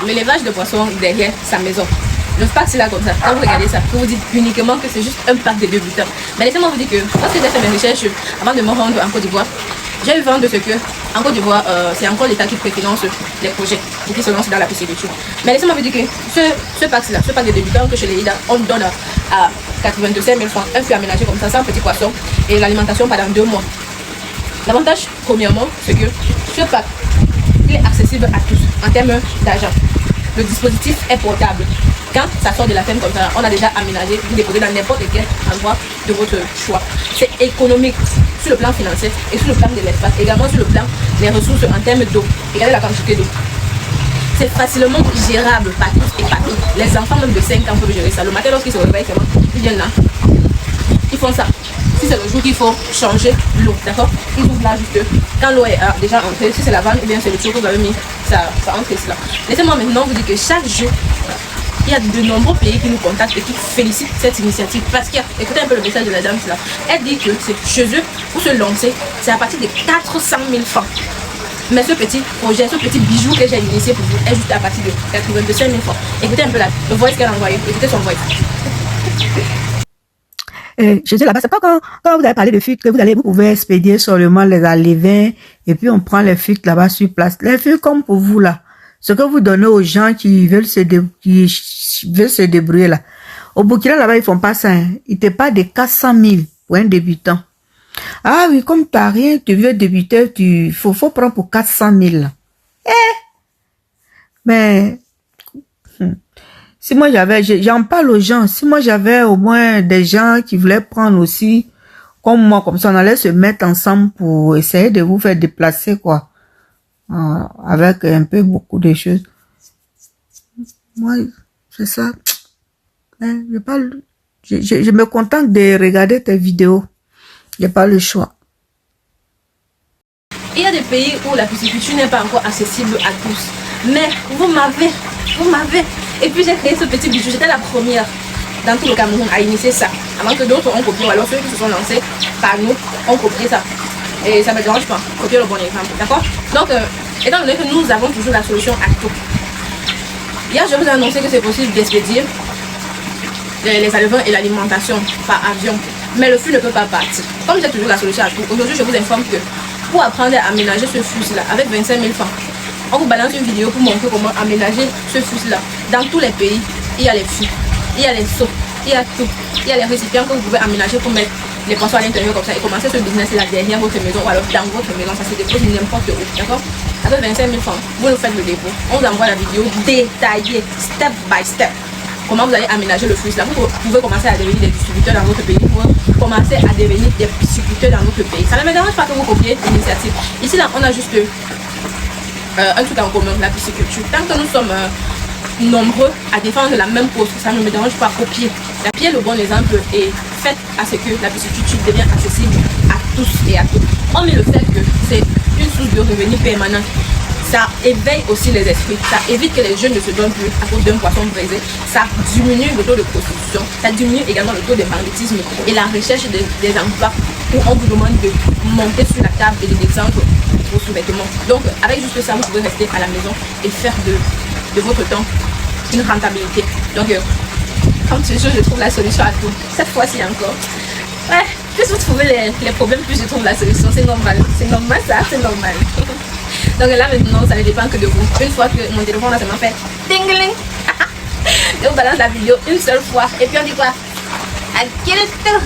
l'élevage de poissons derrière sa maison. Le pack c'est là comme ça, quand vous regardez ça, vous vous dites uniquement que c'est juste un pack de débutants. Mais laissez-moi vous dire que lorsque j'ai fait mes recherches avant de me rendre en Côte d'Ivoire, j'ai eu vent de ce que en Côte d'Ivoire, c'est encore l'État qui préfinance les projets ou qui se lance dans la pisciculture. Mais laissez-moi vous dire que ce pack-là, ce pack de débutants que chez les IDA, on donne à 85 000 francs, un fût aménagé comme ça, sans petits poissons et l'alimentation pendant 2 mois. L'avantage, premièrement, c'est que ce pack, il est accessible à tous en termes d'argent. Le dispositif est portable. Quand ça sort de la ferme comme ça, on a déjà aménagé, vous déposez dans n'importe quel endroit de votre choix. C'est économique sur le plan financier et sur le plan de l'espace, également sur le plan des ressources en termes d'eau. Regardez la quantité d'eau. C'est facilement gérable par tous et par tous. Les enfants même de 5 ans peuvent gérer ça. Le matin, lorsqu'ils se réveillent, ils viennent là. Ils font ça. Si c'est le jour qu'il faut changer l'eau, d'accord? Ils ouvrent là juste. Quand l'eau est déjà entrée, si c'est la vanne, eh bien c'est le tour que vous avez mis, ça entre cela. Laissez-moi maintenant vous dire que chaque jour, il y a de nombreux pays qui nous contactent et qui félicitent cette initiative. Parce qu'il y a, écoutez un peu le message de la dame là. Elle dit que c'est chez eux, pour se lancer, c'est à partir de 400 000 francs. Mais ce petit projet, ce petit bijou que j'ai initié pour vous est juste à partir de 85 000 francs. Écoutez un peu le voice qu'elle a envoyé. Écoutez son voice. Je dis là-bas, c'est pas quand vous avez parlé de fuites que vous pouvez expédier seulement les alevins et puis on prend les fuites là-bas sur place. Les fuites comme pour vous là, ce que vous donnez aux gens qui veulent se débrouiller là. Au Burkina là-bas, ils font pas ça. Hein. Ils te parlent de 400 000 pour un débutant. Ah oui, comme t'as rien, tu veux débuter, faut prendre pour 400 000 là. Mais si moi j'en parle aux gens, si moi j'avais au moins des gens qui voulaient prendre aussi, comme moi, comme ça, on allait se mettre ensemble pour essayer de vous faire déplacer, quoi. Avec un peu beaucoup de choses. Moi, c'est ça. Je me contente de regarder tes vidéos. J'ai pas le choix. Il y a des pays où la pisciculture n'est pas encore accessible à tous. Mais vous m'avez. Et puis j'ai créé ce petit bijou. J'étais la première dans tout le Cameroun à initier ça. Avant que d'autres ont copié. Alors ceux qui se sont lancés par nous ont copié ça. Et ça me dérange pas. Copier le bon exemple. D'accord? Donc, étant donné que nous avons toujours la solution à tout. Hier, je vous ai annoncé que c'est possible d'expédier les alevins et l'alimentation par avion. Mais le fût ne peut pas partir. Comme j'ai toujours la solution à tout, aujourd'hui je vous informe que pour apprendre à aménager ce fusil là avec 25 000 francs, on vous balance une vidéo pour montrer comment aménager ce fusil là. Dans tous les pays, il y a les fûts, il y a les seaux, il y a tout. Il y a les récipients que vous pouvez aménager pour mettre les poissons à l'intérieur comme ça et commencer ce business là derrière votre maison ou alors dans votre maison. Ça se dépose n'importe où, d'accord? Avec 25 000 francs, vous nous faites le dépôt. On vous envoie la vidéo détaillée, step by step. Comment vous allez aménager le fusil là. Vous pouvez commencer à devenir des distributeurs dans votre pays. Vous pouvez commencer à devenir des pisciculteurs dans votre pays. Ça ne me dérange pas que vous copiez l'initiative. Ici là, on a juste un truc en commun, la pisciculture. Tant que nous sommes nombreux à défendre la même cause, ça ne me dérange pas copier. Copiez le bon exemple et faites à ce que la pisciculture devienne accessible à tous et à toutes. On met le fait que c'est une source de revenus permanent. Ça éveille aussi les esprits, ça évite que les jeunes ne se donnent plus à cause d'un poisson brisé, ça diminue le taux de prostitution, ça diminue également le taux de banditisme et la recherche des emplois où on vous demande de monter sur la table et de descendre vos sous-vêtements. Donc avec juste ça, vous pouvez rester à la maison et faire de votre temps une rentabilité. Donc comme toujours, je trouve la solution à tout. Cette fois-ci encore. Ouais, plus vous trouvez les problèmes, plus je trouve la solution. C'est normal ça, c'est normal. Donc là maintenant, ça ne dépend que de vous. Une fois que mon téléphone là, ça m'a fait ding-ling. Je vous balance la vidéo une seule fois. Et puis on dit quoi? À quel temps?